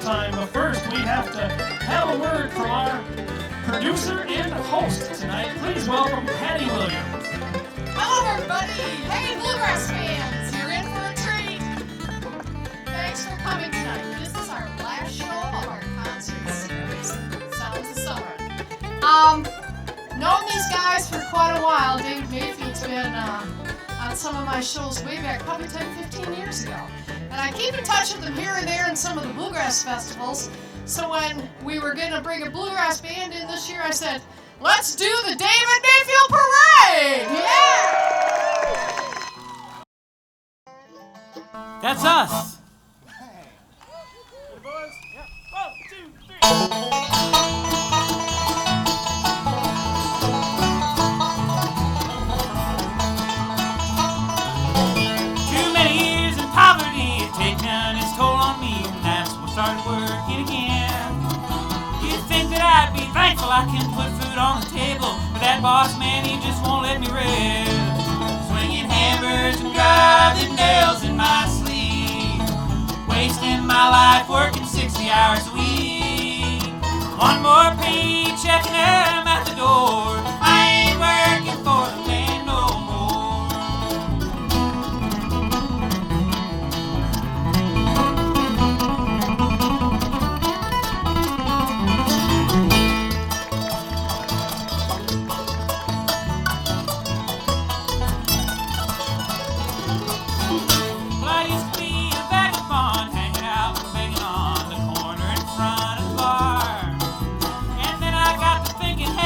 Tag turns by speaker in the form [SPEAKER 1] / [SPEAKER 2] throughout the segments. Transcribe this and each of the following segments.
[SPEAKER 1] time, but first we have to have a word from our producer and host tonight. Please welcome Patty Williams.
[SPEAKER 2] Hello, everybody! Hey, Bluegrass fans! You're in for a treat! Thanks for coming tonight. This is our last show of our concert series, Sounds of Summer. Known these guys for quite a while. David Mayfield's been on some of my shows way back, probably 10, 15 years ago. And I keep in touch with them here and there in some of the bluegrass festivals. So when we were going to bring a bluegrass band in this year, I said, let's do the David Mayfield Parade! Yeah!
[SPEAKER 3] That's us!
[SPEAKER 1] Good boys? Yeah. 1, 2, 3.
[SPEAKER 3] Too many years in poverty had taken its toll on me, and that's when I started working again. You'd think that I'd be thankful I can put food on the table, but that boss man, he just won't let me rest. Swinging hammers and driving nails in my sleeve, wasting my life working 60 hours a week. One more paycheck and I'm at the door. I ain't working for the man no more. Well, I used to be a vagabond, hanging out and begging on the corner in front of the bar. And then I got to thinking, hey,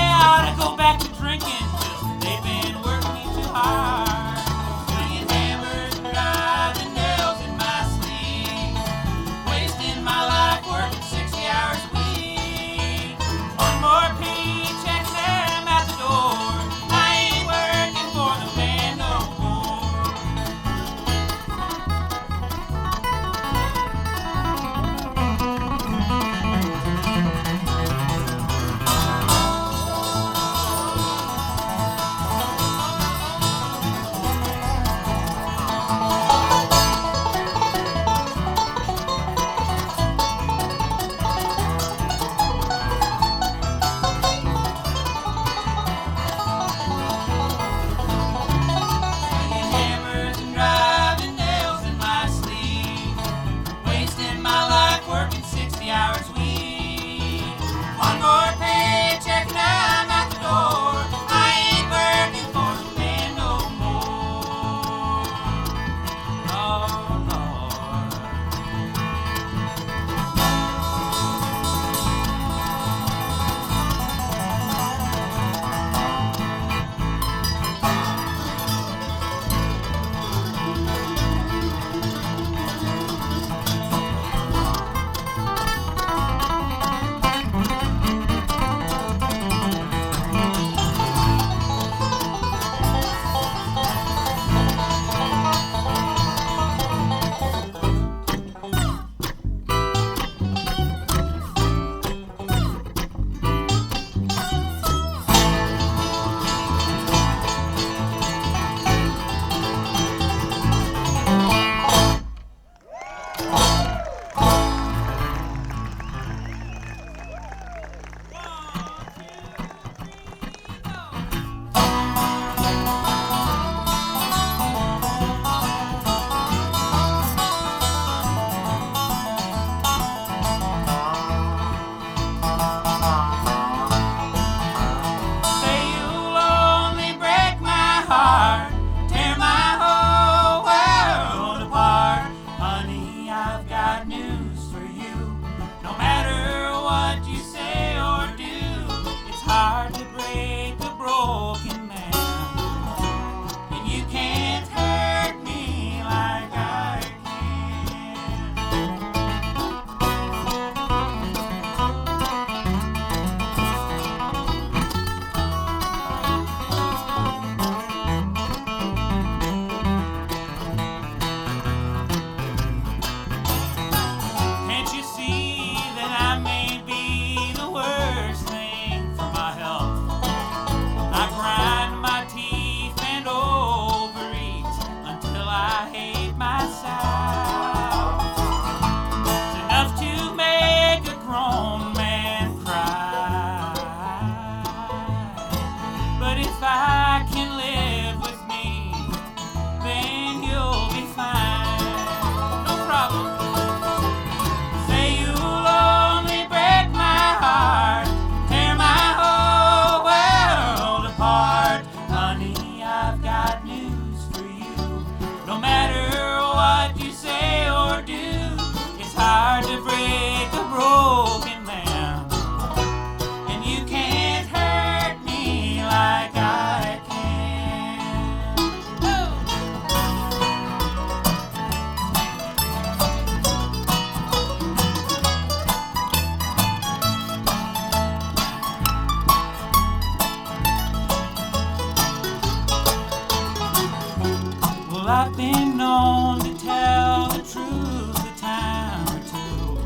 [SPEAKER 3] I've been known to tell the truth a time or two.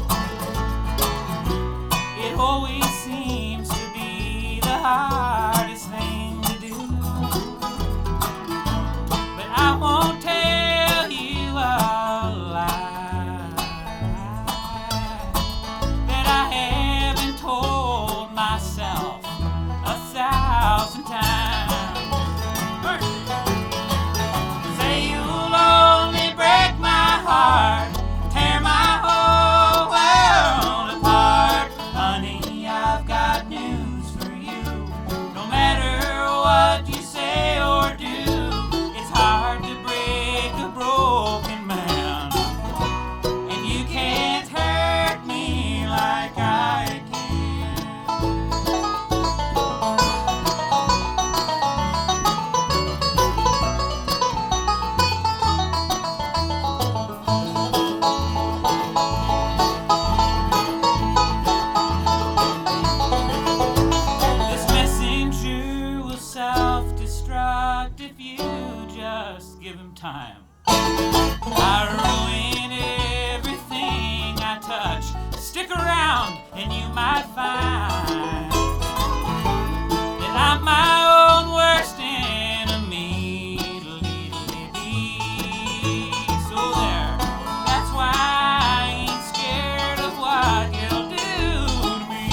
[SPEAKER 3] It always seems to be the hardest thing to do. But I won't tell you a lie that I haven't told myself 1,000 times. Say you'll only break my heart, tear my whole world apart. Honey, I've got news for you. No matter what you say or do, it's hard to break a broken man. And you can't hurt me like I can. This messenger will self-destruct if you just give him time. I ruin everything I touch. Stick around and you might find that I'm my own worst enemy. So there, that's why I ain't scared of what you'll do to me.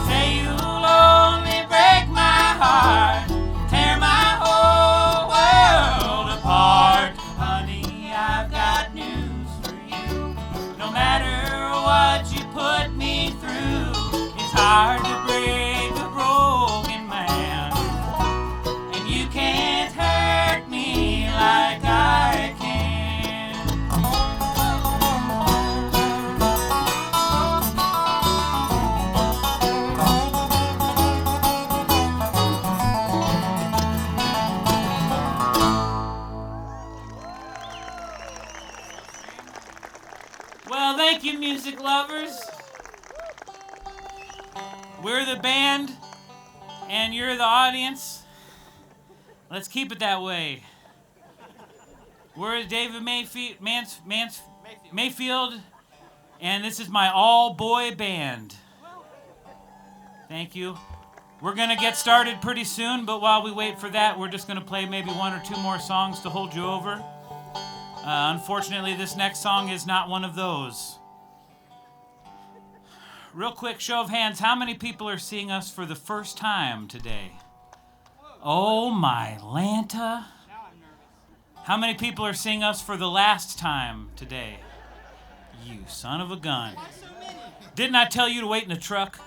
[SPEAKER 3] Say you'll only break my heart, tear my whole world apart. Honey, I've got news for you. No matter what you put me through, it's hard to break a broken man. And you can't hurt me like I can. Well, thank you, music lovers. We're the band, and you're the audience. Let's keep it that way. We're David Mayfield, and this is my all-boy band. Thank you. We're going to get started pretty soon, but while we wait for that, we're just going to play maybe one or two more songs to hold you over. Unfortunately, this next song is not one of those. Real quick show of hands, how many people are seeing us for the first time today? Oh my Lanta. How many people are seeing us for the last time today? You son of a gun. Didn't I tell you to wait in the truck?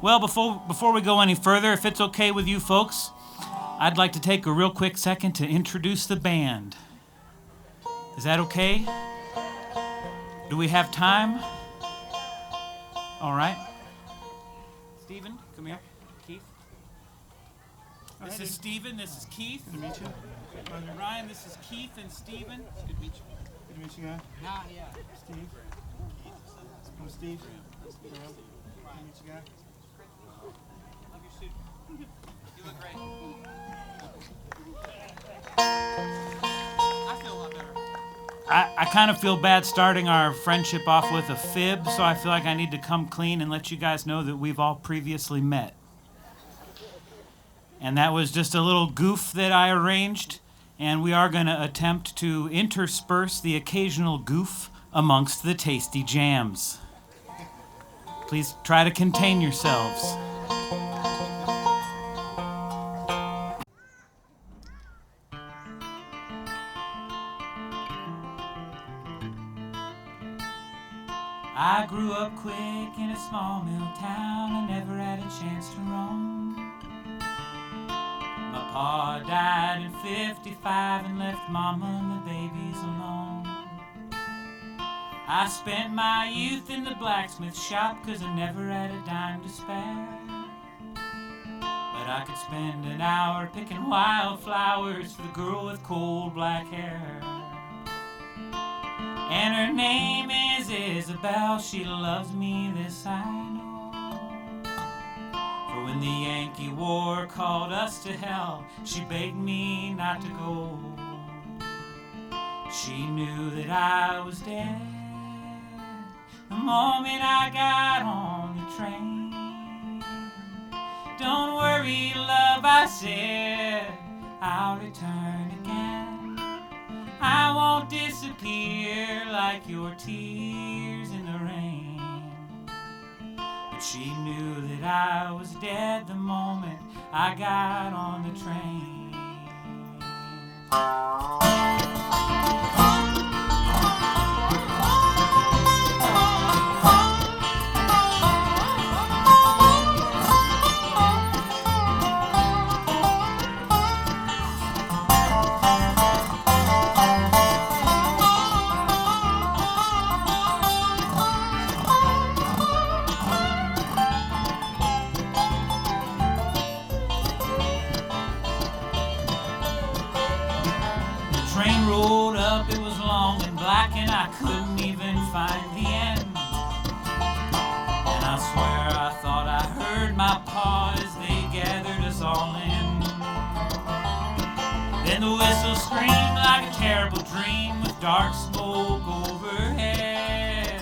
[SPEAKER 3] Well, before we go any further, if it's okay with you folks, I'd like to take a real quick second to introduce the band. Is that okay? Do we have time? All right. Stephen, come here. Keith. This is Stephen. This is Keith.
[SPEAKER 4] Good to meet you.
[SPEAKER 3] Ryan, this is Keith and Stephen.
[SPEAKER 4] Good to meet you. Good to meet you, guys. Steve. I'm Steve. Good to meet you, guys.
[SPEAKER 3] Love your suit. You look great. I feel a lot better. I kind of feel bad starting our friendship off with a fib, so I feel like I need to come clean and let you guys know that we've all previously met. And that was just a little goof that I arranged, and we are going to attempt to intersperse the occasional goof amongst the tasty jams. Please try to contain yourselves. I grew up quick in a small mill town and never had a chance to roam. My pa died in 55 and left mama and the babies alone. I spent my youth in the blacksmith shop 'cause I never had a dime to spare. But I could spend an hour picking wildflowers for the girl with cold black hair. And her name is Isabel, she loves me, this I know. For when the Yankee War called us to hell, she begged me not to go. She knew that I was dead the moment I got on the train. Don't worry, love, I said, I'll return again. I won't disappear like your tears in the rain. But she knew that I was dead the moment I got on the train. Train rolled up, it was long and black, and I couldn't even find the end. And I swear I thought I heard my pa as they gathered us all in. Then the whistle screamed like a terrible dream with dark smoke overhead.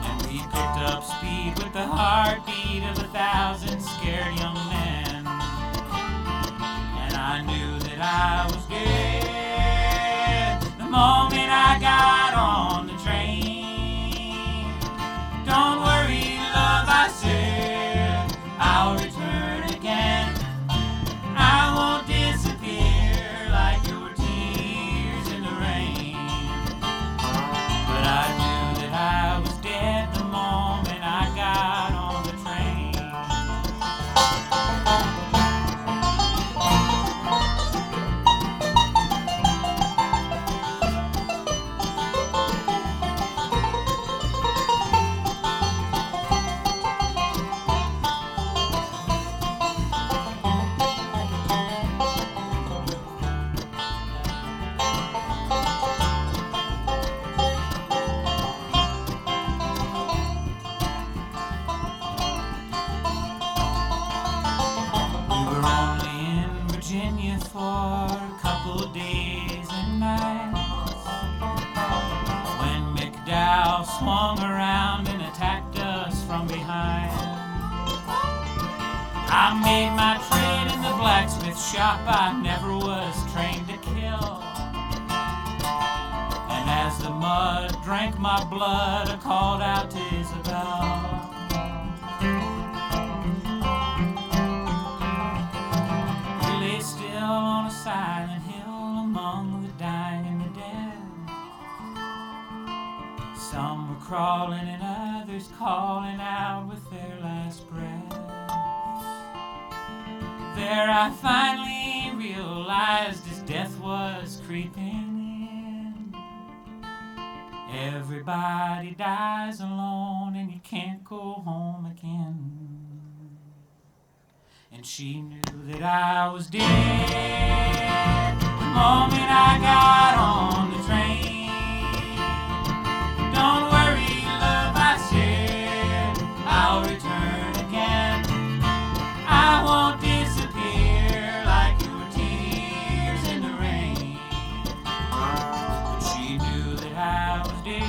[SPEAKER 3] And we picked up speed with the heartbeat of 1,000 scared young men. And I knew that I was dead the moment I got on the train. Don't worry, love, I said, I'll return again. I won't disappear like your tears in the rain. But I knew that I was dead the moment I got on the train. For a couple days and nights, when McDowell swung around and attacked us from behind. I made my trade in the blacksmith shop, I never was trained to kill. And as the mud drank my blood, I called out to Isabel. On a silent hill among the dying and the dead. Some were crawling and others calling out with their last breath. There I finally realized as death was creeping in, everybody dies alone and you can't go home again. And she knew that I was dead the moment I got on the train. Don't worry, love, I said, I'll return again. I won't disappear like your tears in the rain. But she knew that I was dead.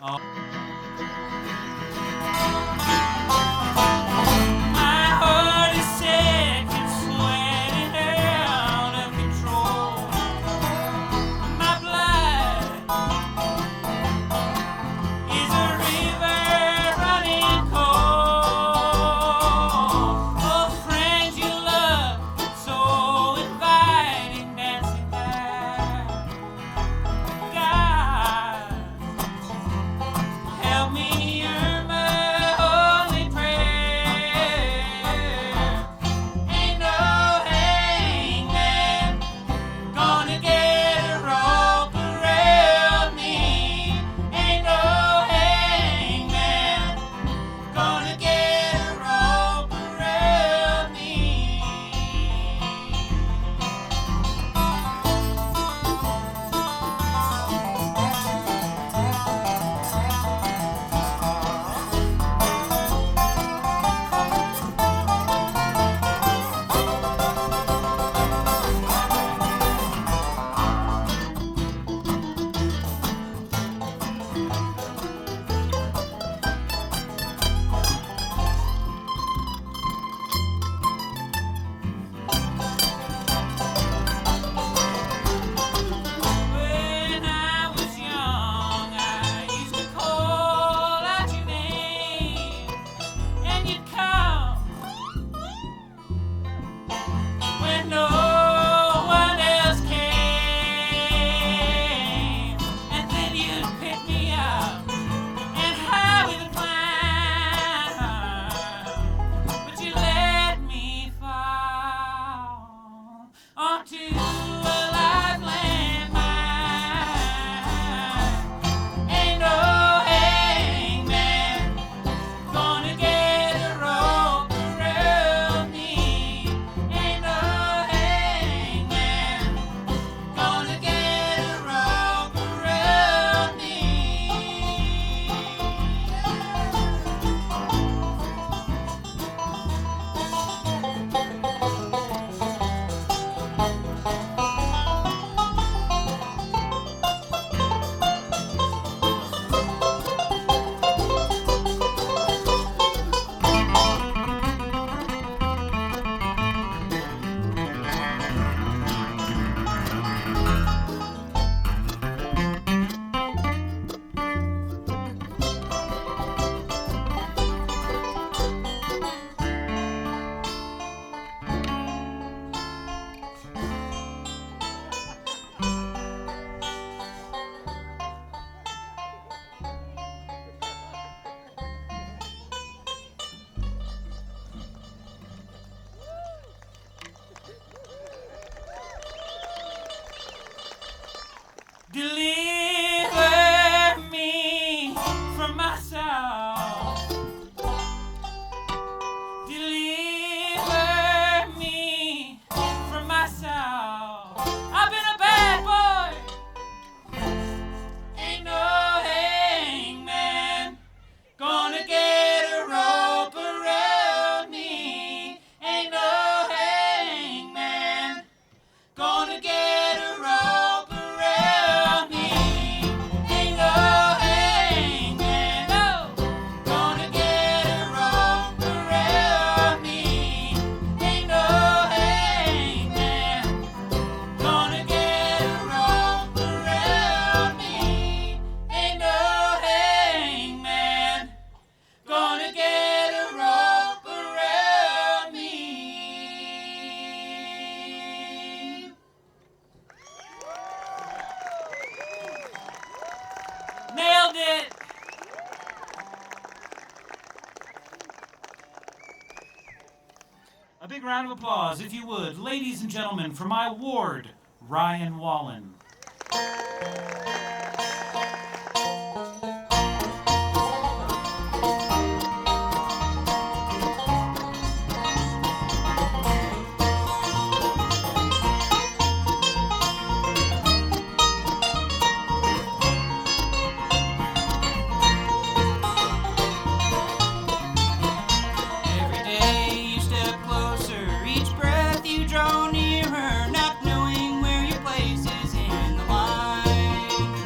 [SPEAKER 3] Oh. My heart is sick and sweating out of control. My blood is a river running cold. no one else came. And then you'd pick me up and high we would climb. But you let me fall onto a life landmine. Ain't no hangman gonna get a rope around me. Ain't no hangman gonna get a rope around me. Deliver me from myself. Deliver me from myself. I've been a bad boy. Ain't no hangman gonna get a rope around me. Ain't no hangman gonna get a rope around me. Ain't no hangman, no, gonna get a rope around me. Ain't no hangman gonna get a rope around me. Ain't no hangman gonna get a rope around me. Nailed it! A big round of applause, if you would, ladies and gentlemen, for my ward, Ryan Wallen. Every day you step closer, each breath you draw nearer, not knowing where your place is in the line.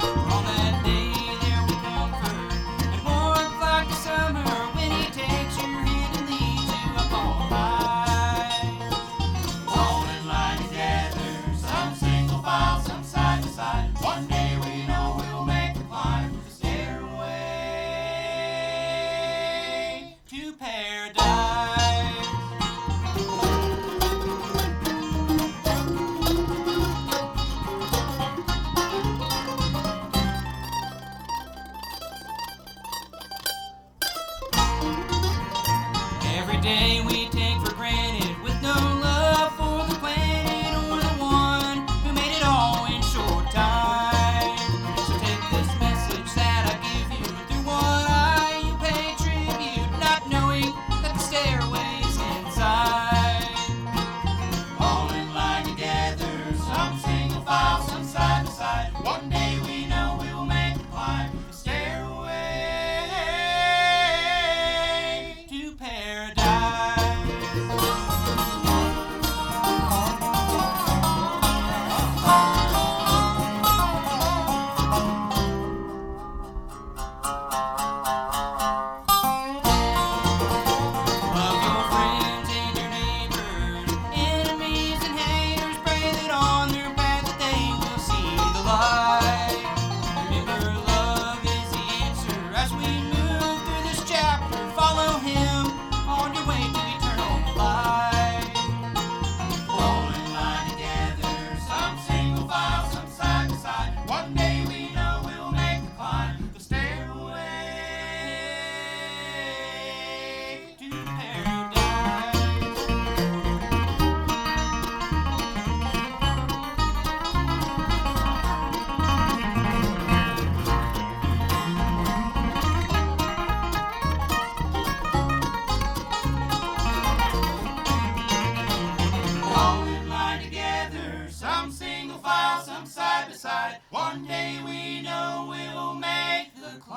[SPEAKER 3] decide. One day we know we'll make the climb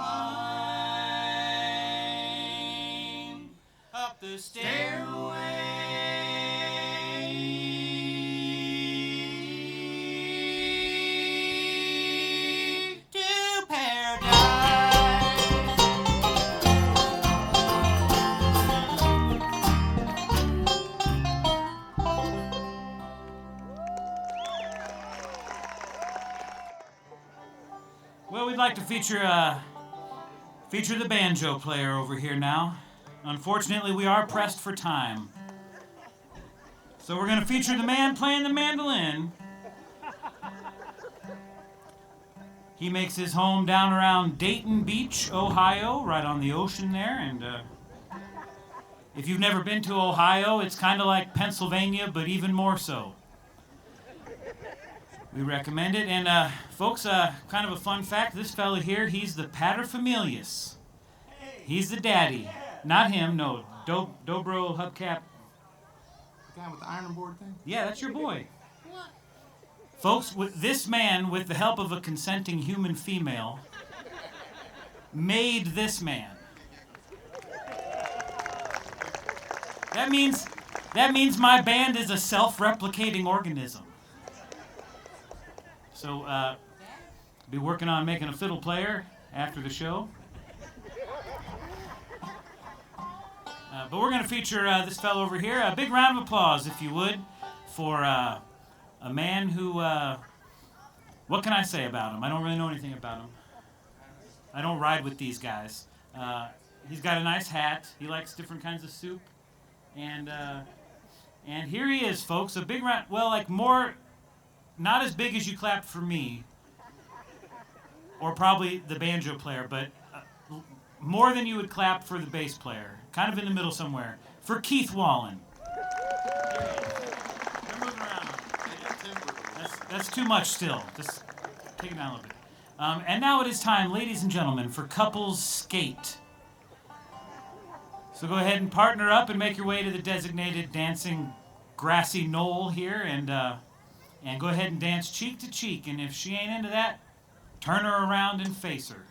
[SPEAKER 3] up the stairway to paradise. Well, we'd like to feature the banjo player over here now. Unfortunately, we are pressed for time. So we're going to feature the man playing the mandolin. He makes his home down around Dayton Beach, Ohio, right on the ocean there. And if you've never been to Ohio, it's kind of like Pennsylvania, but even more so. We recommend it. And folks, kind of a fun fact, this fella here, he's the paterfamilias. He's the daddy. Not him, no. Dobro Hubcap.
[SPEAKER 4] The guy with the iron board thing?
[SPEAKER 3] Yeah, that's your boy. What? Folks, this man, with the help of a consenting human female, made this man. That means my band is a self-replicating organism. So, be working on making a fiddle player after the show. But we're going to feature this fellow over here. A big round of applause, if you would, for a man who, what can I say about him? I don't really know anything about him. I don't ride with these guys. He's got a nice hat. He likes different kinds of soup. And here he is, folks. A big round, well, like more, not as big as you clapped for me, or probably the banjo player, but more than you would clap for the bass player. Kind of in the middle somewhere. For Keith Wallen. They're moving around. That's too much still. Just take it down a little bit. And now it is time, ladies and gentlemen, for Couples Skate. So go ahead and partner up and make your way to the designated dancing grassy knoll here, and go ahead and dance cheek to cheek. And if she ain't into that, turn her around and face her.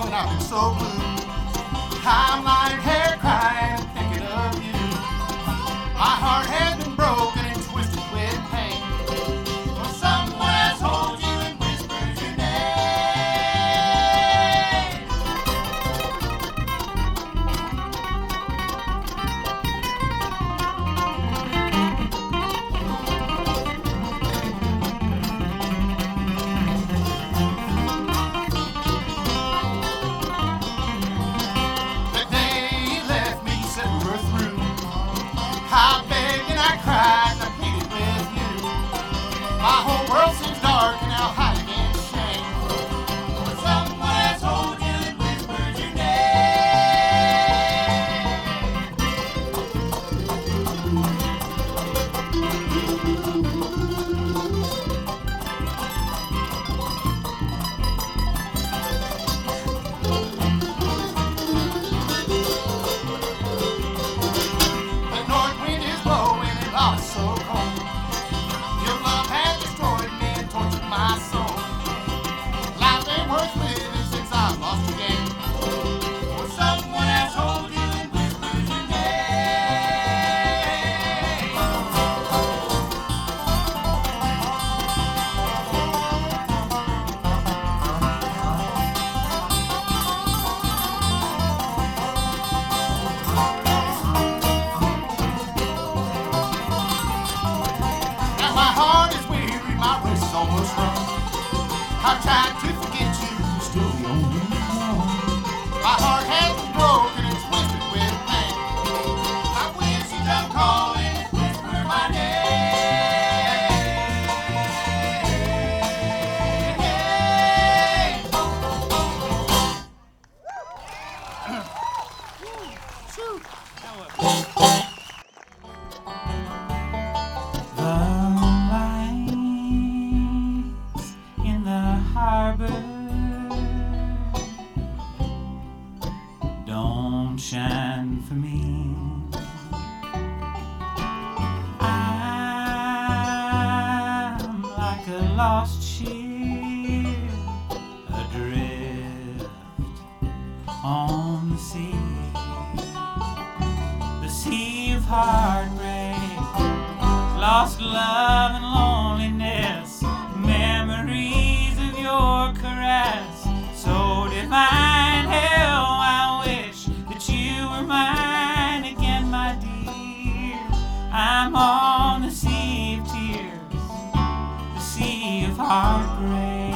[SPEAKER 4] And I've been so blue. I'm lying here crying and thinking of you. My heart has been broken and twisted with pain. Well, someone has told you and whispered your I begged and I cried and I pleaded with you. My whole world seems dark and now hiding in shame. But someone has told you and whispered your so cold. Your love has destroyed me and tortured my soul. Life ain't worth living since I've lost your game. Or someone has told you and whispered your My heart is weary, my wrist's almost wrong. I've tried to forget you, you're still the only one. My heart has been broken and twisted with pain. I wish you'd come calling and whisper my
[SPEAKER 3] The lights in the heart a lost ship adrift on the sea of heartbreak, lost love and loneliness, memories of your caress, so divine. Hell, I wish that you were mine again, my dear. I'm on the sea of tears, the sea of heartbreak.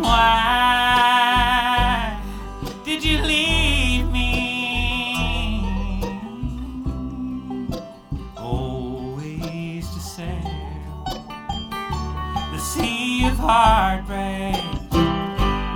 [SPEAKER 3] Why did you leave me? Always to sail the sea of heartbreak,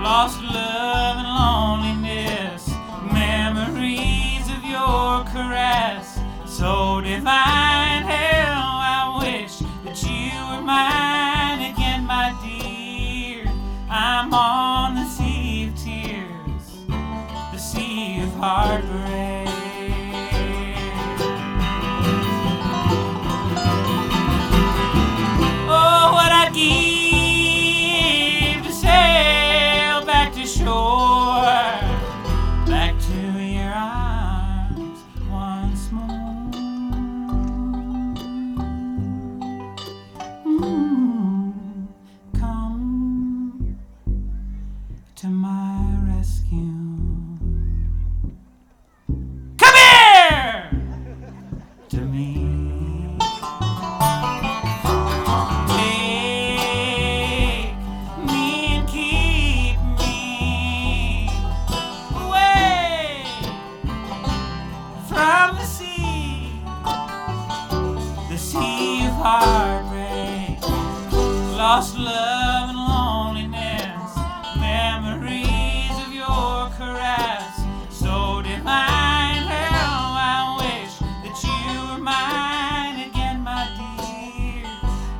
[SPEAKER 3] lost love and loneliness, memories of your caress, so divine. Hell, I wish that you were mine again, my dear. I'm on the sea of tears, the sea of heartbreak. Oh, what I'd give to sail back to shore, back to your arms once more. Come to my rescue. Come here to me. Take me and keep me away from the sea of heartbreak, lost love and loneliness, memories of your caress, so divine. Hell, I wish that you were mine again, my dear.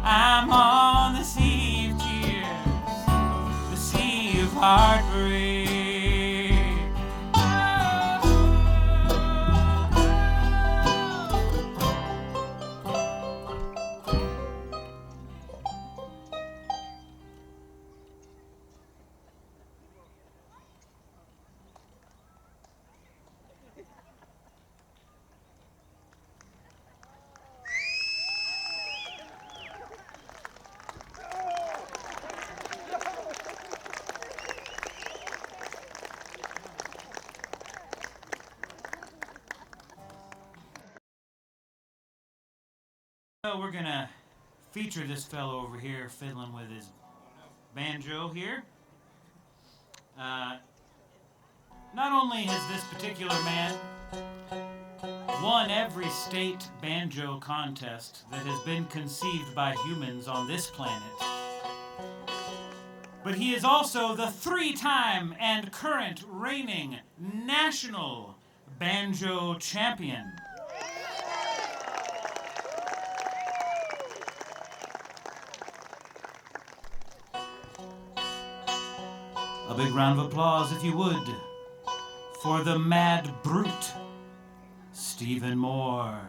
[SPEAKER 3] I'm on the sea of tears, the sea of heartbreak. Well, we're gonna feature this fellow over here fiddling with his banjo here. Not only has this particular man won every state banjo contest that has been conceived by humans on this planet, but he is also the 3-time and current reigning national banjo champion. A big round of applause, if you would, for the mad brute, Stephen Moore.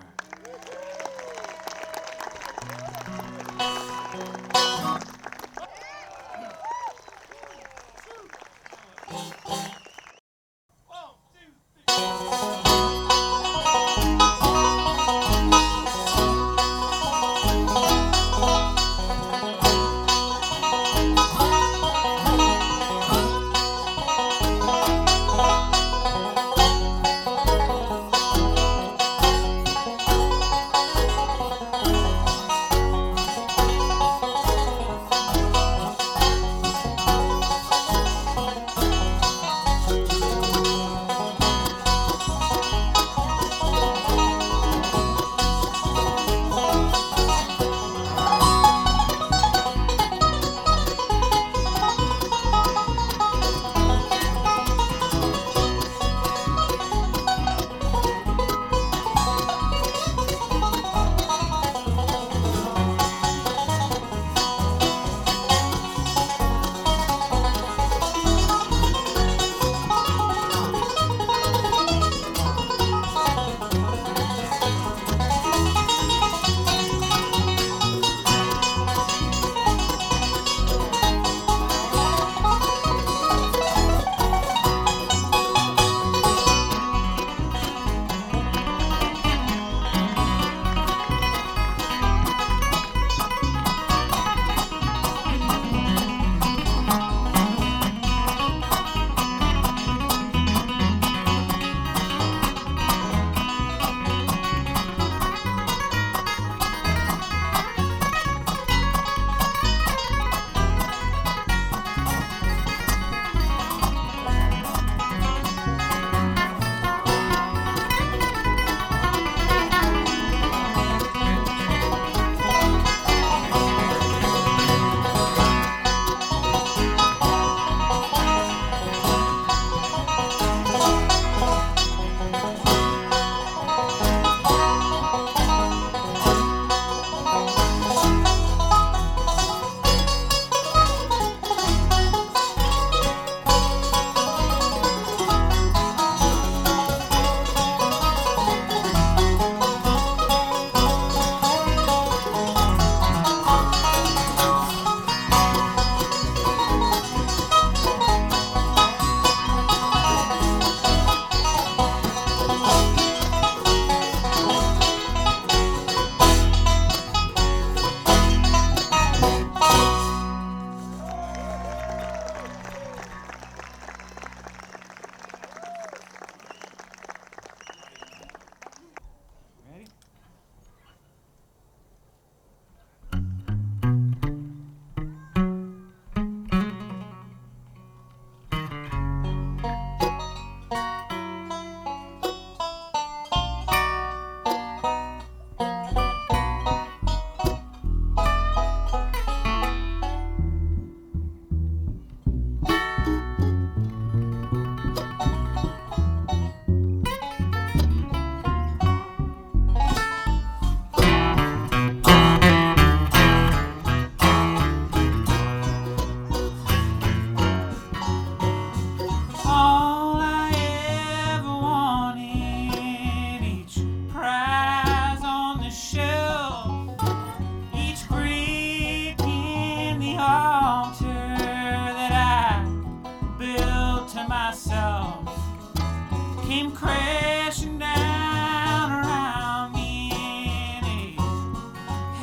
[SPEAKER 3] came crashing down around me in a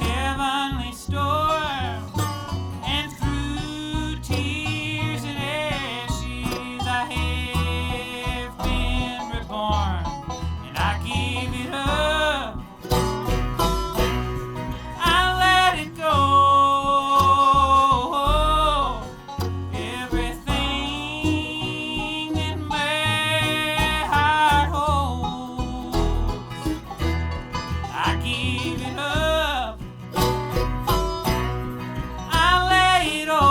[SPEAKER 3] heavenly storm, and through tears and ashes I have been reborn, and I gave it up. I let it go. Everything that my heart holds, I give it up. I lay it all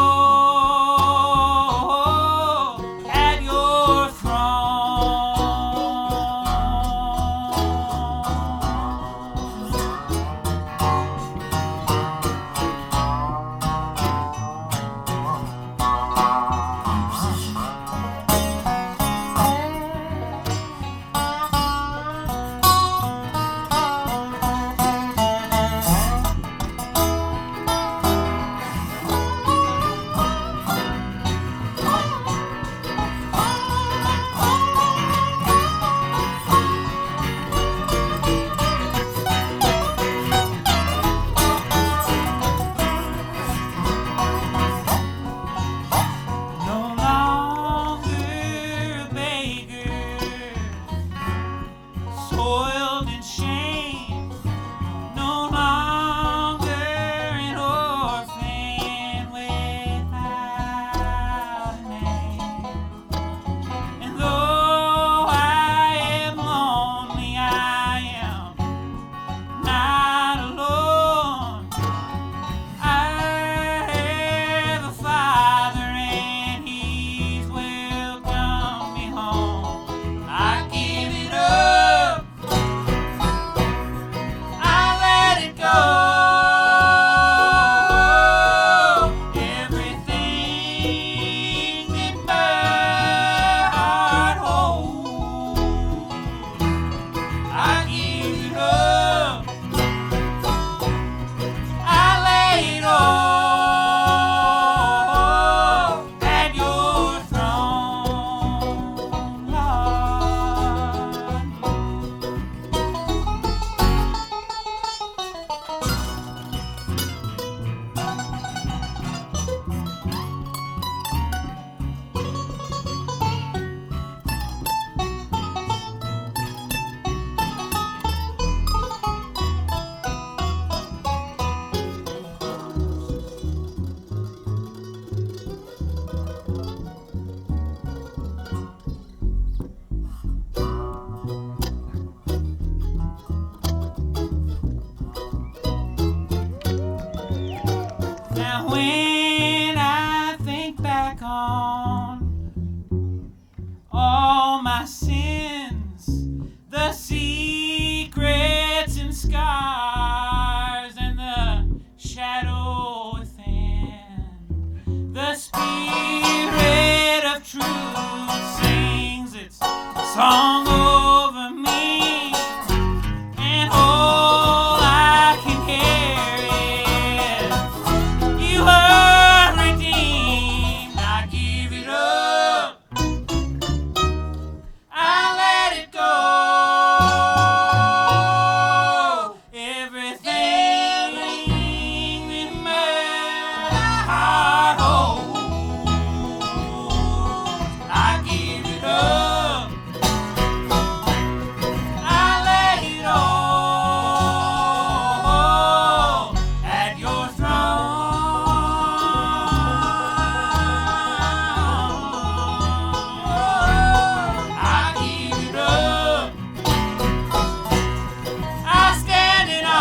[SPEAKER 3] at your no longer a beggar, soiled in shame, no longer an orphan without a name. And though I am lonely, I am not alone. I have a father and he's welcomed me home. I give it up. I let it go. Everything that my heart holds, I give it up. I lay it all at your throne, Lord. Now when I think back on all my sins, the secrets and scars and the shadow within, the Spirit of truth sings its song over me, and all I can hear is, you are redeemed. I give it up. I let it go. Everything in my heart holds, I give it up. I let it all at your throne. I give it up. I stand in awe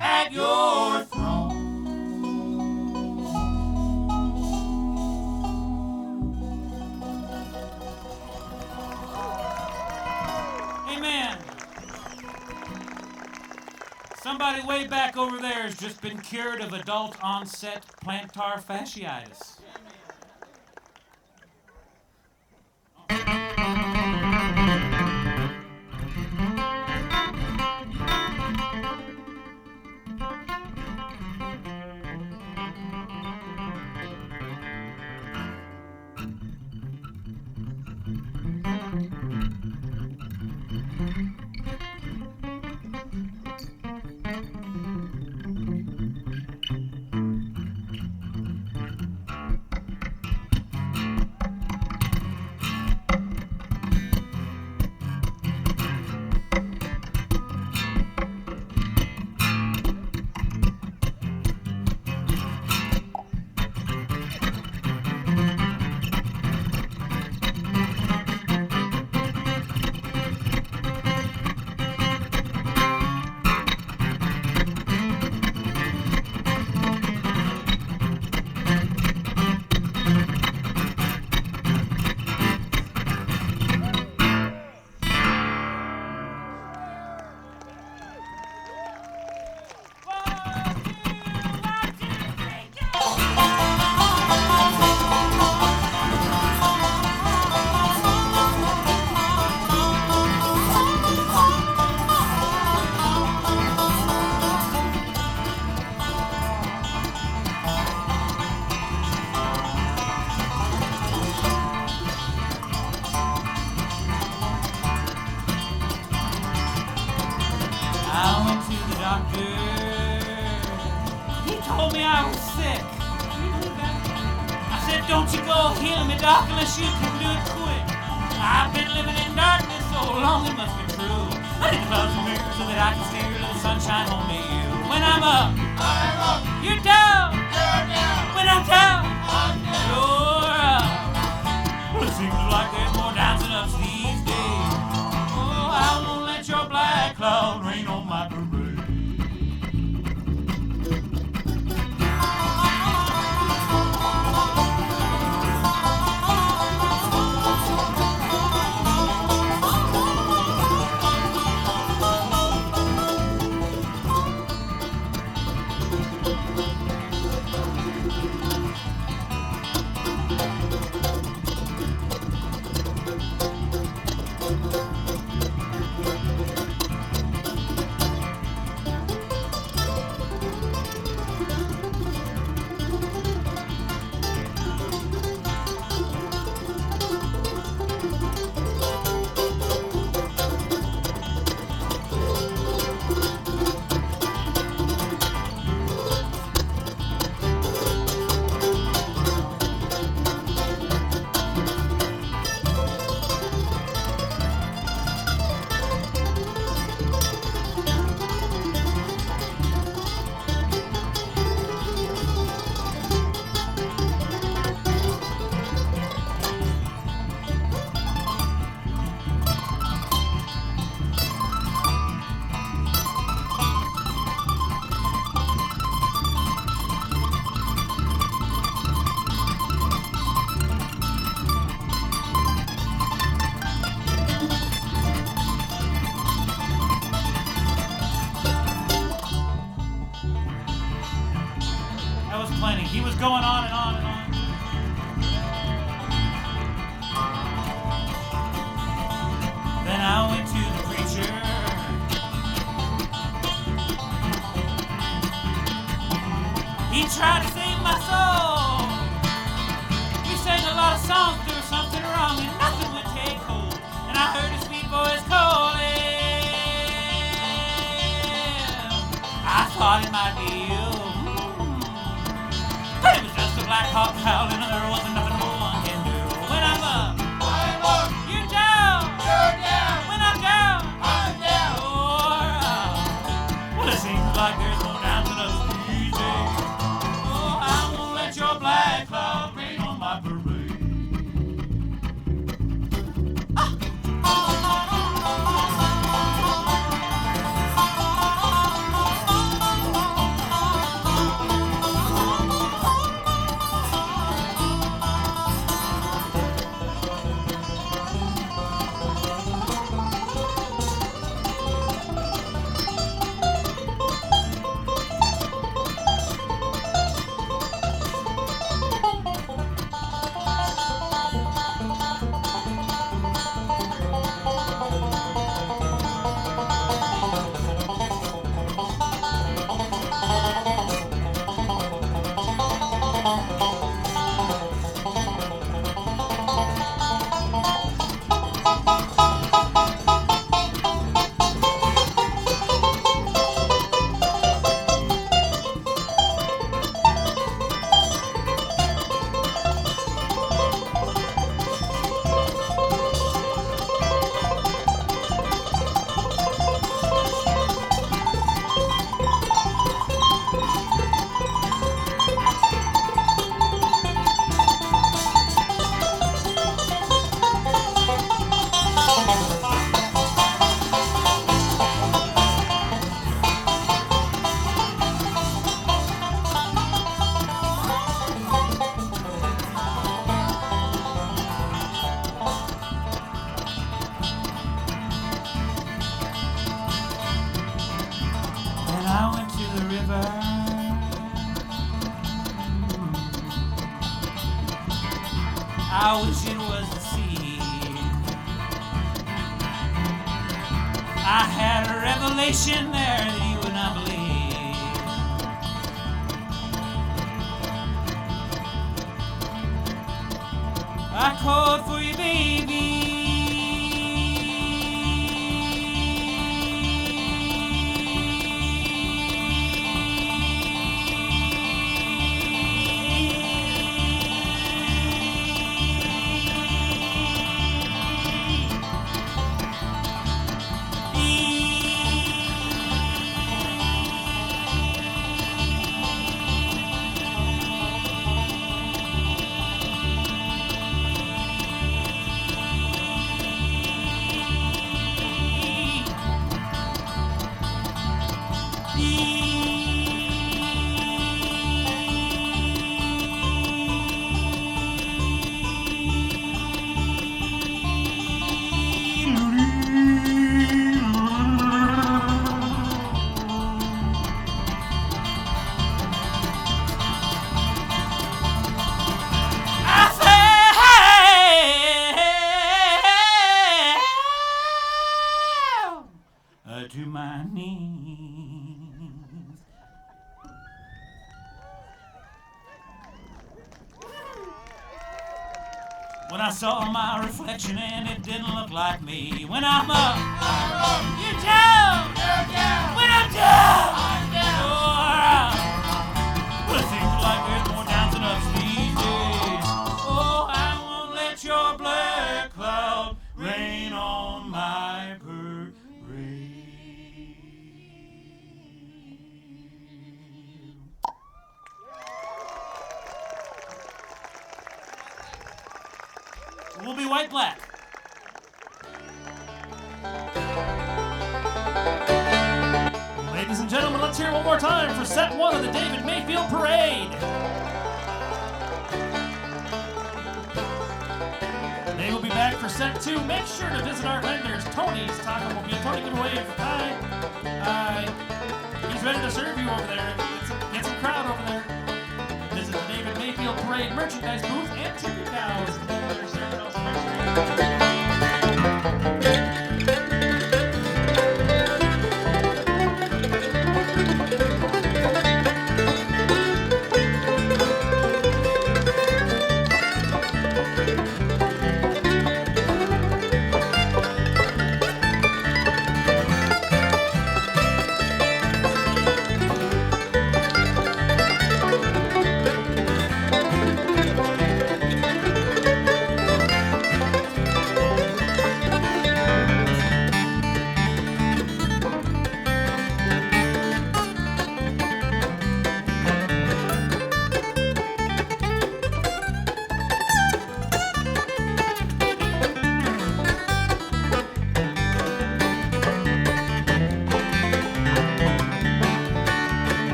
[SPEAKER 3] at your throne. Amen. Somebody way back over there has just been cured of adult onset plantar fasciitis. doctor. He told me I was sick. I said, don't you go heal me, doc, unless you can do it quick. I've been living in darkness so long it must be true. I need to close the mirror so that I can see your little sunshine home to you. When I'm up, you're down. When I'm down, you're up. Well, it seems like there's more downs than ups these days. Oh, I won't let your black cloud rain on my parade. Plenty. He was going on and on and on. Then I went to the preacher. He tried to save my soul. We sang a lot of songs, there was something wrong and nothing would take hold. And I heard his sweet voice calling. I thought it might be you. But it was just a black hawk howling and there wasn't nothing more one can do. When I'm up, you're down. When I'm down, you're up. Well, it seems like there's more downs than ups these days. Oh, I won't let your black cloud rain on my parade. I went to the river. I wish it was the sea. I had a revelation there that you would not believe. I called for you, baby. my knees. When I saw my reflection and it didn't look like me. When I'm up, you're down. When I'm down, you're out. Well, it seems like there's more downs than ups these days. Oh, I won't let your black cloud rain on my parade. We'll be white black.
[SPEAKER 1] Ladies and gentlemen, let's hear it one more time for set 1 of the David Mayfield Parade. They will be back for set 2. Make sure to visit our vendors, Tony's Taco Mobile. Tony, give a wave. Hi. He's ready to serve you over there. Get some crowd over there. Visit the David Mayfield Parade merchandise booth and ticket cows.